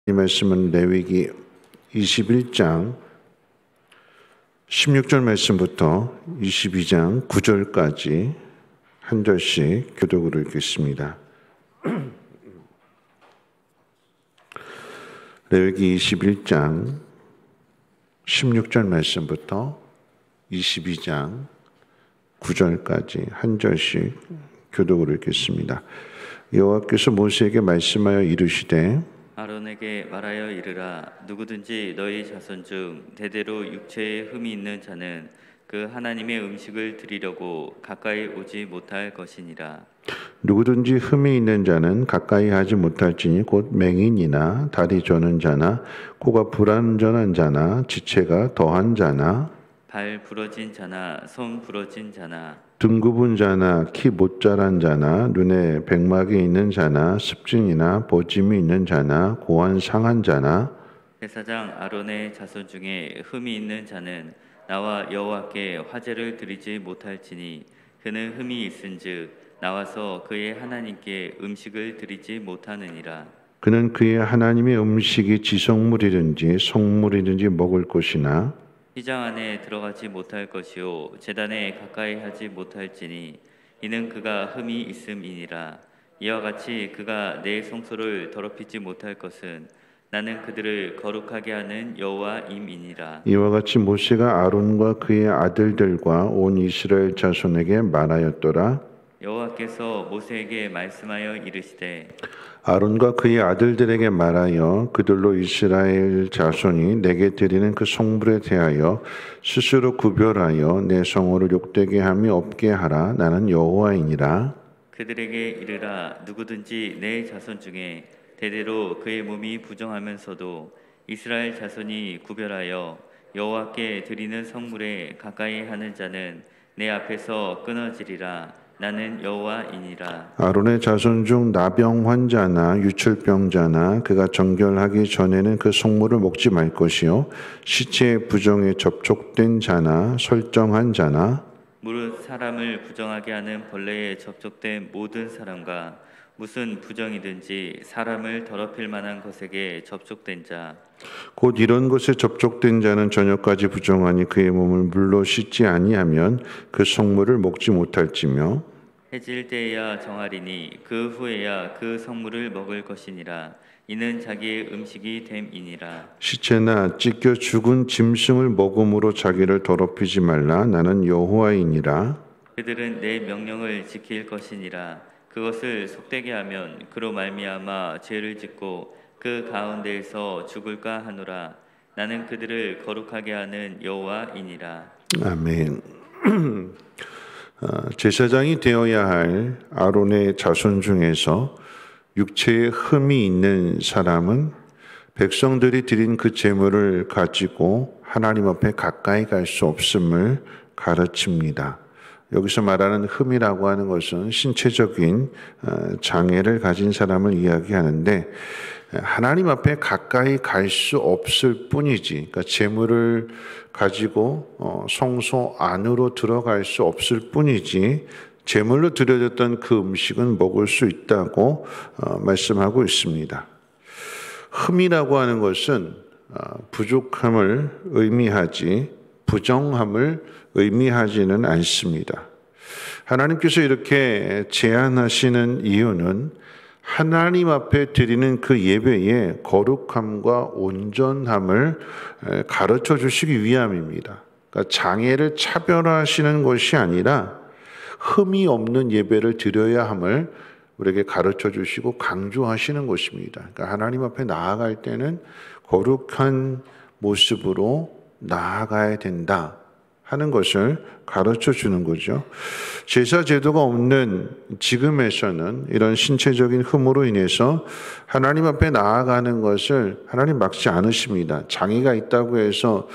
이 말씀은 레위기 21장 16절 말씀부터 22장 9절까지 한 절씩 교독으로 읽겠습니다. 레위기 21장 16절 말씀부터 22장 9절까지 한 절씩 교독으로 읽겠습니다. 여호와께서 모세에게 말씀하여 이르시되 아론에게 말하여 이르라. 누구든지 너희 자손 중 대대로 육체에 흠이 있는 자는 그 하나님의 음식을 드리려고 가까이 오지 못할 것이니라. 누구든지 흠이 있는 자는 가까이 하지 못할지니 곧 맹인이나 다리 저는 자나 코가 불완전한 자나 지체가 더한 자나 발 부러진 자나 손 부러진 자나 등 굽은 자나 키 못 자란 자나 눈에 백막이 있는 자나 습진이나 보짐이 있는 자나 고환 상한 자나 제사장 아론의 자손 중에 흠이 있는 자는 나와 여호와께 화제를 드리지 못할지니 그는 흠이 있은즉 나와서 그의 하나님께 음식을 드리지 못하느니라. 그는 그의 하나님의 음식이 지성물이든지 성물이든지 먹을 것이나 휘장 안에 들어가지 못할 것이요 제단에 가까이 하지 못할지니 이는 그가 흠이 있음이니라. 이와 같이 그가 내 성소를 더럽히지 못할 것은 나는 그들을 거룩하게 하는 여호와임이니라. 이와 같이 모세가 아론과 그의 아들들과 온 이스라엘 자손에게 말하였더라. 여호와께서 모세에게 말씀하여 이르시되 아론과 그의 아들들에게 말하여 그들로 이스라엘 자손이 내게 드리는 그 성물에 대하여 스스로 구별하여 내 성호를 욕되게 함이 없게 하라. 나는 여호와이니라. 그들에게 이르라. 누구든지 내 자손 중에 대대로 그의 몸이 부정하면서도 이스라엘 자손이 구별하여 여호와께 드리는 성물에 가까이 하는 자는 내 앞에서 끊어지리라. 나는 여호와이니라. 아론의 자손 중 나병 환자나 유출병자나 그가 정결하기 전에는 그 성물을 먹지 말 것이요 시체의 부정에 접촉된 자나 설정한 자나 무릇 사람을 부정하게 하는 벌레에 접촉된 모든 사람과 무슨 부정이든지 사람을 더럽힐 만한 것에게 접촉된 자 곧 이런 것에 접촉된 자는 저녁까지 부정하니 그의 몸을 물로 씻지 아니하면 그 성물을 먹지 못할지며 해질 때에야 정하리니 그 후에야 그 성물을 먹을 것이니라. 이는 자기의 음식이 됨이니라. 시체나 찢겨 죽은 짐승을 먹음으로 자기를 더럽히지 말라. 나는 여호와이니라. 그들은 내 명령을 지킬 것이니라. 그것을 속되게 하면 그로 말미암아 죄를 짓고 그 가운데에서 죽을까 하노라. 나는 그들을 거룩하게 하는 여호와이니라. 아멘. 제사장이 되어야 할 아론의 자손 중에서 육체에 흠이 있는 사람은 백성들이 드린 그 제물을 가지고 하나님 앞에 가까이 갈 수 없음을 가르칩니다. 여기서 말하는 흠이라고 하는 것은 신체적인 장애를 가진 사람을 이야기하는데 하나님 앞에 가까이 갈 수 없을 뿐이지, 그러니까 제물을 가지고 성소 안으로 들어갈 수 없을 뿐이지 제물로 드려졌던 그 음식은 먹을 수 있다고 말씀하고 있습니다. 흠이라고 하는 것은 부족함을 의미하지 부정함을 의미하지는 않습니다. 하나님께서 이렇게 제한하시는 이유는 하나님 앞에 드리는 그 예배의 거룩함과 온전함을 가르쳐 주시기 위함입니다. 그러니까 장애를 차별화하시는 것이 아니라 흠이 없는 예배를 드려야 함을 우리에게 가르쳐 주시고 강조하시는 것입니다. 그러니까 하나님 앞에 나아갈 때는 거룩한 모습으로 나아가야 된다 하는 것을 가르쳐 주는 거죠. 제사 제도가 없는 지금에서는 이런 신체적인 흠으로 인해서 하나님 앞에 나아가는 것을 하나님 막지 않으십니다. 장애가 있다고 해서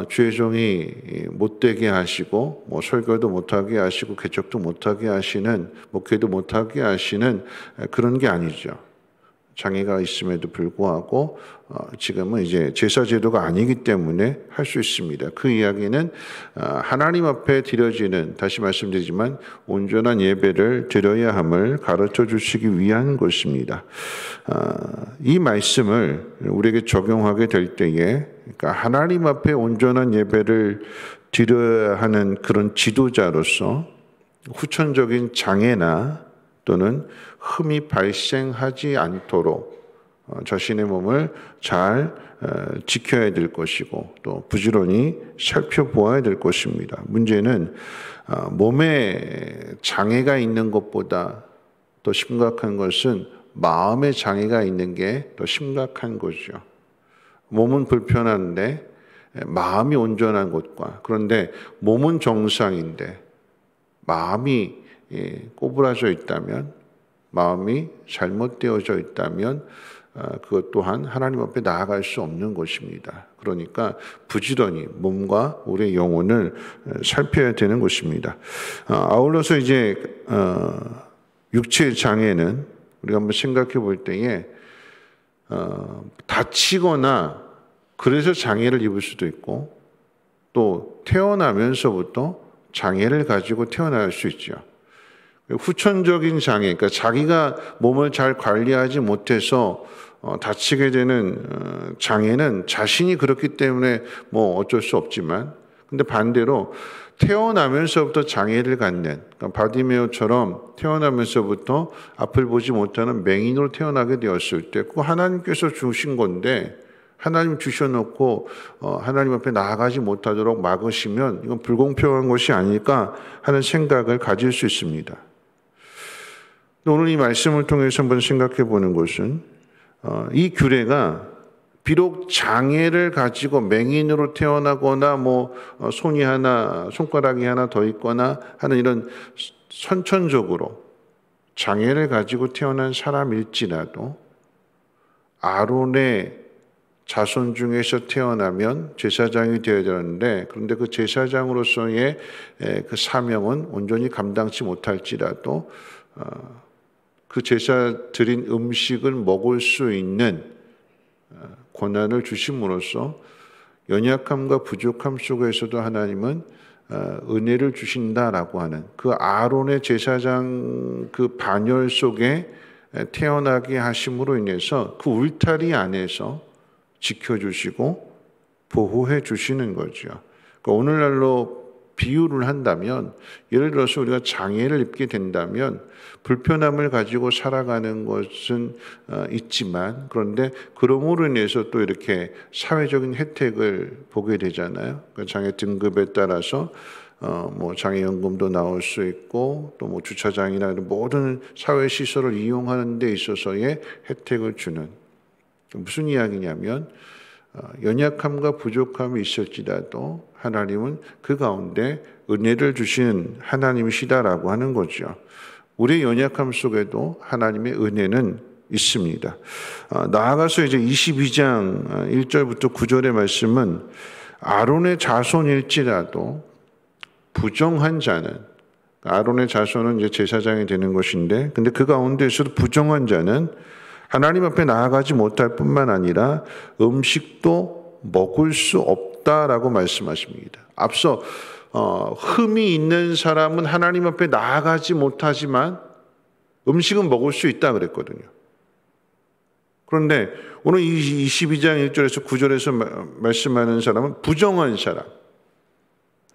주의종이 못되게 하시고 설교도 못하게 하시고 개척도 못하게 하시는 목회도 못하게 하시는 그런 게 아니죠. 장애가 있음에도 불구하고 지금은 이제 제사 제도가 아니기 때문에 할 수 있습니다. 그 이야기는 하나님 앞에 드려지는, 다시 말씀드리지만 온전한 예배를 드려야 함을 가르쳐 주시기 위한 것입니다. 이 말씀을 우리에게 적용하게 될 때에, 그러니까 하나님 앞에 온전한 예배를 드려야 하는 그런 지도자로서 후천적인 장애나 또는 흠이 발생하지 않도록 자신의 몸을 잘 지켜야 될 것이고 또 부지런히 살펴보아야 될 것입니다. 문제는 몸에 장애가 있는 것보다 더 심각한 것은 마음의 장애가 있는 게 더 심각한 거죠. 몸은 불편한데 마음이 온전한 것과, 그런데 몸은 정상인데 마음이 꼬부라져 있다면, 마음이 잘못되어져 있다면 그것 또한 하나님 앞에 나아갈 수 없는 것입니다. 그러니까 부지런히 몸과 우리의 영혼을 살펴야 되는 것입니다. 아울러서 이제 육체의 장애는 우리가 한번 생각해 볼 때에 다치거나 그래서 장애를 입을 수도 있고, 또 태어나면서부터 장애를 가지고 태어날 수 있죠. 후천적인 장애, 그러니까 자기가 몸을 잘 관리하지 못해서 다치게 되는 장애는 자신이 그렇기 때문에 뭐 어쩔 수 없지만, 근데 반대로 태어나면서부터 장애를 갖는, 그러니까 바디메오처럼 태어나면서부터 앞을 보지 못하는 맹인으로 태어나게 되었을 때, 그거 하나님께서 주신 건데 하나님 주셔놓고 하나님 앞에 나아가지 못하도록 막으시면 이건 불공평한 것이 아닐까 하는 생각을 가질 수 있습니다. 오늘 이 말씀을 통해서 한번 생각해 보는 것은 이 규례가 비록 장애를 가지고 맹인으로 태어나거나 뭐 손이 하나, 손가락이 하나 더 있거나 하는 이런 선천적으로 장애를 가지고 태어난 사람일지라도 아론의 자손 중에서 태어나면 제사장이 되어야 되는데, 그런데 그 제사장으로서의 그 사명은 온전히 감당치 못할지라도 그 제사 드린 음식을 먹을 수 있는 권한을 주심으로써 연약함과 부족함 속에서도 하나님은 은혜를 주신다라고 하는 그 아론의 제사장 그 반열 속에 태어나게 하심으로 인해서 그 울타리 안에서 지켜주시고 보호해 주시는 거죠. 그러니까 오늘날로 비유를 한다면, 예를 들어서 우리가 장애를 입게 된다면 불편함을 가지고 살아가는 것은 있지만, 그런데 그러므로 인해서 또 이렇게 사회적인 혜택을 보게 되잖아요. 그러니까 장애 등급에 따라서 뭐 장애연금도 나올 수 있고, 또 뭐 주차장이나 모든 사회 시설을 이용하는 데 있어서의 혜택을 주는, 무슨 이야기냐면 연약함과 부족함이 있을지라도 하나님은 그 가운데 은혜를 주시는 하나님이시다라고 하는 거죠. 우리의 연약함 속에도 하나님의 은혜는 있습니다. 나아가서 이제 22장 1절부터 9절의 말씀은 아론의 자손일지라도 부정한 자는, 아론의 자손은 이제 제사장이 되는 것인데, 근데 그 가운데에서도 부정한 자는 하나님 앞에 나아가지 못할 뿐만 아니라 음식도 먹을 수 없다라고 말씀하십니다. 앞서 흠이 있는 사람은 하나님 앞에 나아가지 못하지만 음식은 먹을 수 있다 그랬거든요. 그런데 오늘 22장 1절에서 9절에서 말씀하는 사람은 부정한 사람.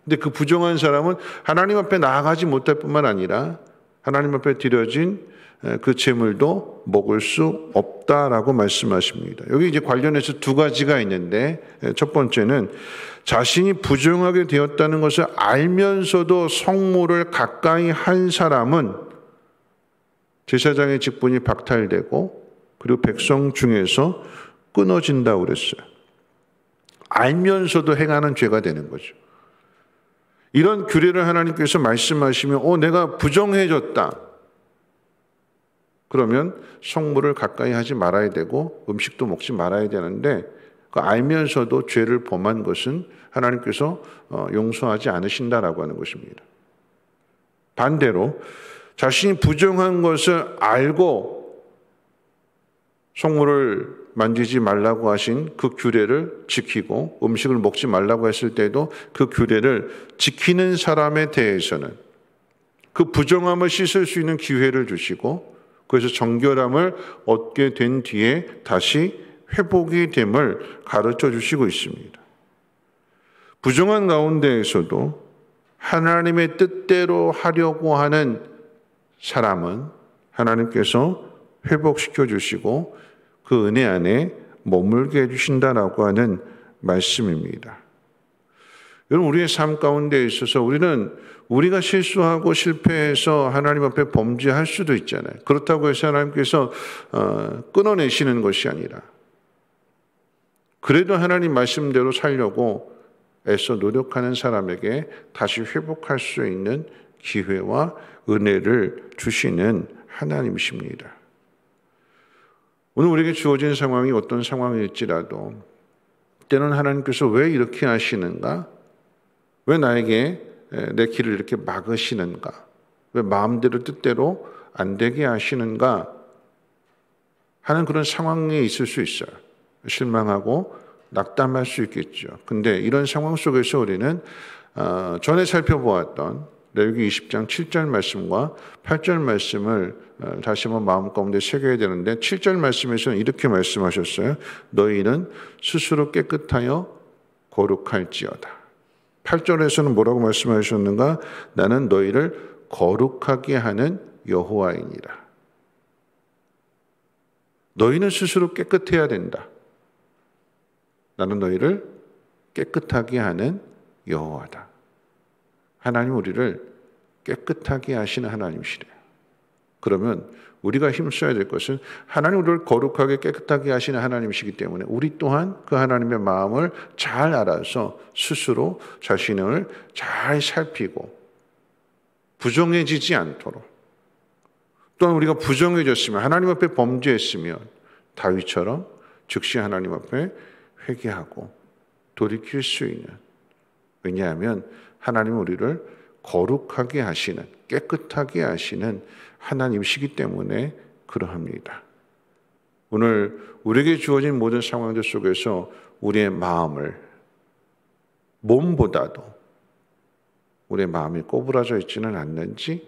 근데 그 부정한 사람은 하나님 앞에 나아가지 못할 뿐만 아니라 하나님 앞에 드려진 그 제물도 먹을 수 없다라고 말씀하십니다. 여기 이제 관련해서 두 가지가 있는데, 첫 번째는 자신이 부정하게 되었다는 것을 알면서도 성물을 가까이 한 사람은 제사장의 직분이 박탈되고 그리고 백성 중에서 끊어진다고 그랬어요. 알면서도 행하는 죄가 되는 거죠. 이런 규례를 하나님께서 말씀하시면 내가 부정해졌다. 그러면 성물을 가까이 하지 말아야 되고 음식도 먹지 말아야 되는데, 그 알면서도 죄를 범한 것은 하나님께서 용서하지 않으신다라고 하는 것입니다. 반대로 자신이 부정한 것을 알고 성물을 만지지 말라고 하신 그 규례를 지키고 음식을 먹지 말라고 했을 때도 그 규례를 지키는 사람에 대해서는 그 부정함을 씻을 수 있는 기회를 주시고 그래서 정결함을 얻게 된 뒤에 다시 회복이 됨을 가르쳐 주시고 있습니다. 부정한 가운데에서도 하나님의 뜻대로 하려고 하는 사람은 하나님께서 회복시켜 주시고 그 은혜 안에 머물게 해주신다라고 하는 말씀입니다. 여러분, 우리의 삶 가운데 있어서 우리가 실수하고 실패해서 하나님 앞에 범죄할 수도 있잖아요. 그렇다고 해서 하나님께서 끊어내시는 것이 아니라 그래도 하나님 말씀대로 살려고 애써 노력하는 사람에게 다시 회복할 수 있는 기회와 은혜를 주시는 하나님이십니다. 오늘 우리에게 주어진 상황이 어떤 상황일지라도 때는 하나님께서 왜 이렇게 하시는가? 왜 나에게 내 길을 이렇게 막으시는가? 왜 마음대로 뜻대로 안 되게 하시는가? 하는 그런 상황에 있을 수 있어요. 실망하고 낙담할 수 있겠죠. 근데 이런 상황 속에서 우리는 전에 살펴보았던 레위기 20장 7절 말씀과 8절 말씀을 다시 한번 마음 가운데 새겨야 되는데 7절 말씀에서는 이렇게 말씀하셨어요. 너희는 스스로 깨끗하여 거룩할지어다. 8절에서는 뭐라고 말씀하셨는가? 나는 너희를 거룩하게 하는 여호와이니라. 너희는 스스로 깨끗해야 된다. 나는 너희를 깨끗하게 하는 여호와다. 하나님 우리를 깨끗하게 하시는 하나님이시래요. 그러면 우리가 힘써야 될 것은 하나님 우리를 거룩하게 깨끗하게 하시는 하나님이시기 때문에 우리 또한 그 하나님의 마음을 잘 알아서 스스로 자신을 잘 살피고 부정해지지 않도록, 또한 우리가 부정해졌으면 하나님 앞에 범죄했으면 다윗처럼 즉시 하나님 앞에 회개하고 돌이킬 수 있는, 왜냐하면 하나님은 우리를 거룩하게 하시는, 깨끗하게 하시는 하나님이시기 때문에 그러합니다. 오늘 우리에게 주어진 모든 상황들 속에서 우리의 마음을, 몸보다도 우리의 마음이 꼬부라져 있지는 않는지,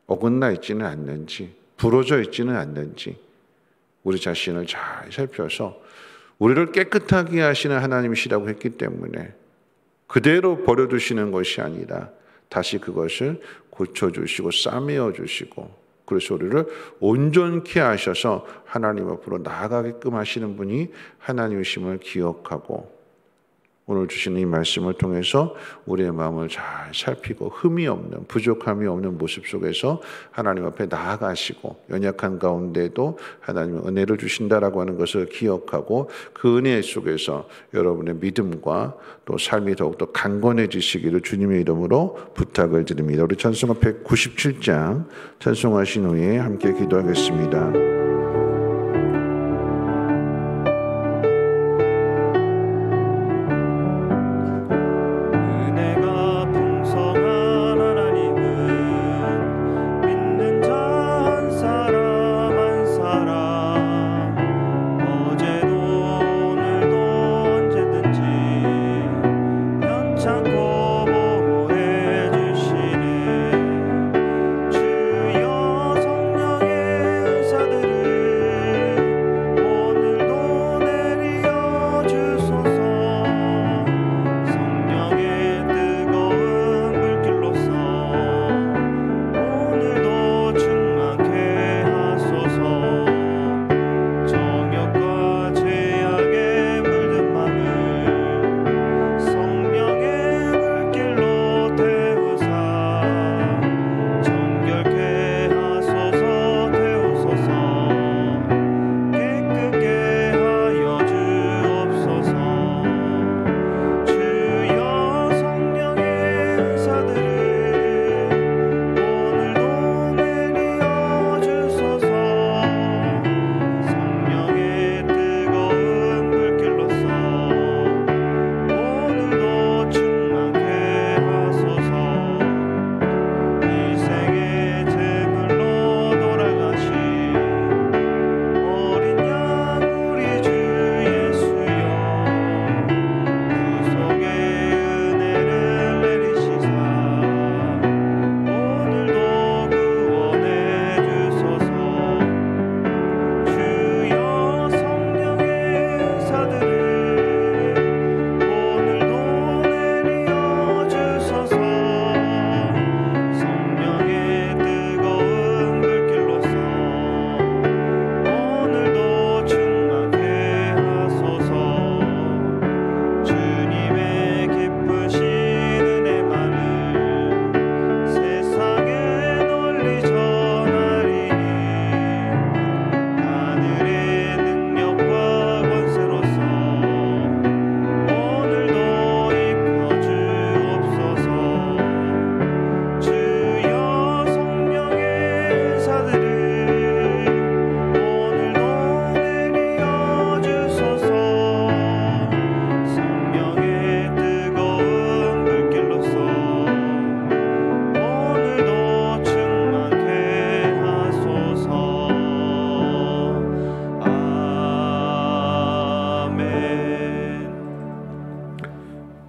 어긋나 있지는 않는지, 부러져 있지는 않는지 우리 자신을 잘 살펴서 우리를 깨끗하게 하시는 하나님이시라고 했기 때문에 그대로 버려두시는 것이 아니라 다시 그것을 고쳐주시고 싸매어 주시고, 그래서 우리를 온전케 하셔서 하나님 앞으로 나아가게끔 하시는 분이 하나님이심을 기억하고 오늘 주시는 이 말씀을 통해서 우리의 마음을 잘 살피고 흠이 없는, 부족함이 없는 모습 속에서 하나님 앞에 나아가시고 연약한 가운데도 하나님의 은혜를 주신다라고 하는 것을 기억하고 그 은혜 속에서 여러분의 믿음과 또 삶이 더욱더 강건해지시기를 주님의 이름으로 부탁을 드립니다. 우리 찬송가 197장 찬송하신 후에 함께 기도하겠습니다. 주여 성령의 은사들을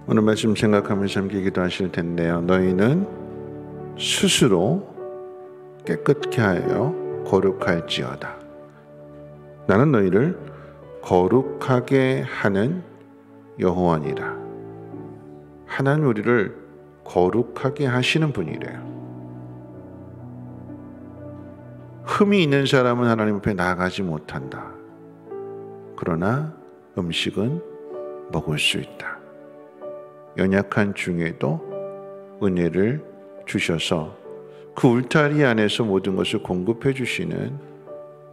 오늘 말씀 생각하면서 함께 기도하실 텐데요. 너희는 스스로 깨끗게 하여 거룩할지어다. 나는 너희를 거룩하게 하는 여호와니라. 하나님 우리를 거룩하게 하시는 분이래요. 흠이 있는 사람은 하나님 앞에 나아가지 못한다. 그러나 음식은 먹을 수 있다. 연약한 중에도 은혜를 주셔서 그 울타리 안에서 모든 것을 공급해 주시는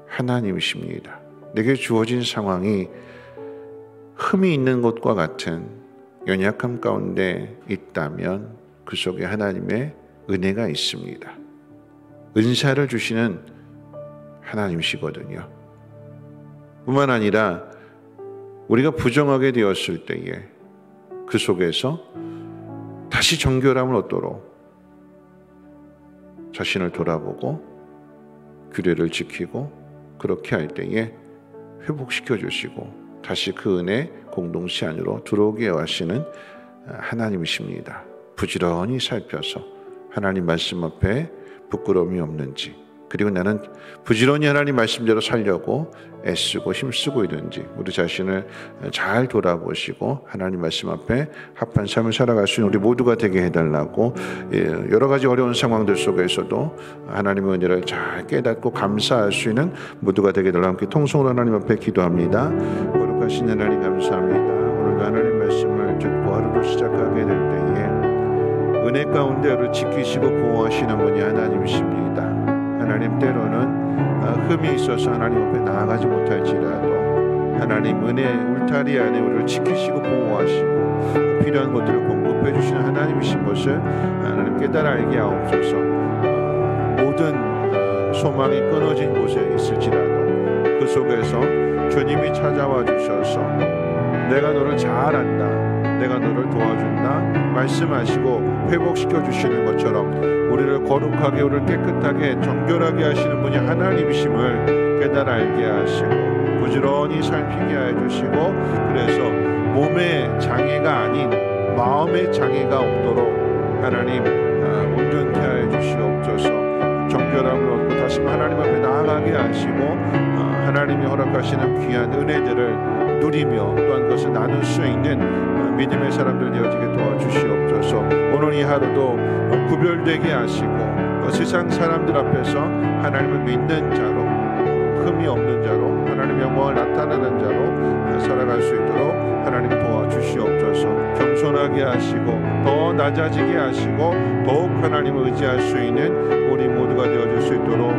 하나님이십니다. 내게 주어진 상황이 흠이 있는 것과 같은 연약함 가운데 있다면 그 속에 하나님의 은혜가 있습니다. 은사를 주시는 하나님이시거든요. 뿐만 아니라 우리가 부정하게 되었을 때에 그 속에서 다시 정결함을 얻도록 자신을 돌아보고 규례를 지키고 그렇게 할 때에 회복시켜 주시고 다시 그 은혜 공동체 안으로 들어오게 하시는 하나님이십니다. 부지런히 살펴서 하나님 말씀 앞에 부끄러움이 없는지, 그리고 나는 부지런히 하나님 말씀대로 살려고 애쓰고 힘쓰고 있는지 우리 자신을 잘 돌아보시고 하나님 말씀 앞에 합한 삶을 살아갈 수 있는 우리 모두가 되게 해달라고, 여러 가지 어려운 상황들 속에서도 하나님의 은혜를 잘 깨닫고 감사할 수 있는 모두가 되게 해달라고 함께 통성으로 하나님 앞에 기도합니다. 거룩하신 하나님 감사합니다. 오늘도 하나님 말씀을 듣고 하루를 시작하게 될 때에 은혜 가운데 우리를 지키시고 보호하시는 분이 하나님이십니다. 하나님 때로는 흠이 있어서 하나님 앞에 나아가지 못할지라도 하나님 은혜 울타리 안에 우리를 지키시고 보호하시고 필요한 것들을 공급해 주시는 하나님이신 것을 하나님 깨달아 알게 하옵소서. 모든 소망이 끊어진 곳에 있을지라도 그 속에서 주님이 찾아와 주셔서 내가 너를 잘 안다, 내가 너를 도와준다 말씀하시고 회복시켜 주시는 것처럼 우리를 거룩하게, 우리를 깨끗하게, 정결하게 하시는 분이 하나님이심을 깨달아 알게 하시고 부지런히 살피게 해주시고, 그래서 몸의 장애가 아닌 마음의 장애가 없도록 하나님 온전케 해주시옵소서. 정결함을 얻고 다시 하나님 앞에 나아가게 하시고 하나님이 허락하시는 귀한 은혜들을 누리며 또한 그것을 나눌 수 있는 믿음의 사람들 되어지게 도와주시옵소서. 오늘 이 하루도 구별되게 하시고 세상 사람들 앞에서 하나님을 믿는 자로, 흠이 없는 자로, 하나님의 영광을 나타내는 자로 살아갈 수 있도록 하나님 도와주시옵소서. 겸손하게 하시고 더 낮아지게 하시고 더욱 하나님을 의지할 수 있는 우리 모두가 되어줄 수 있도록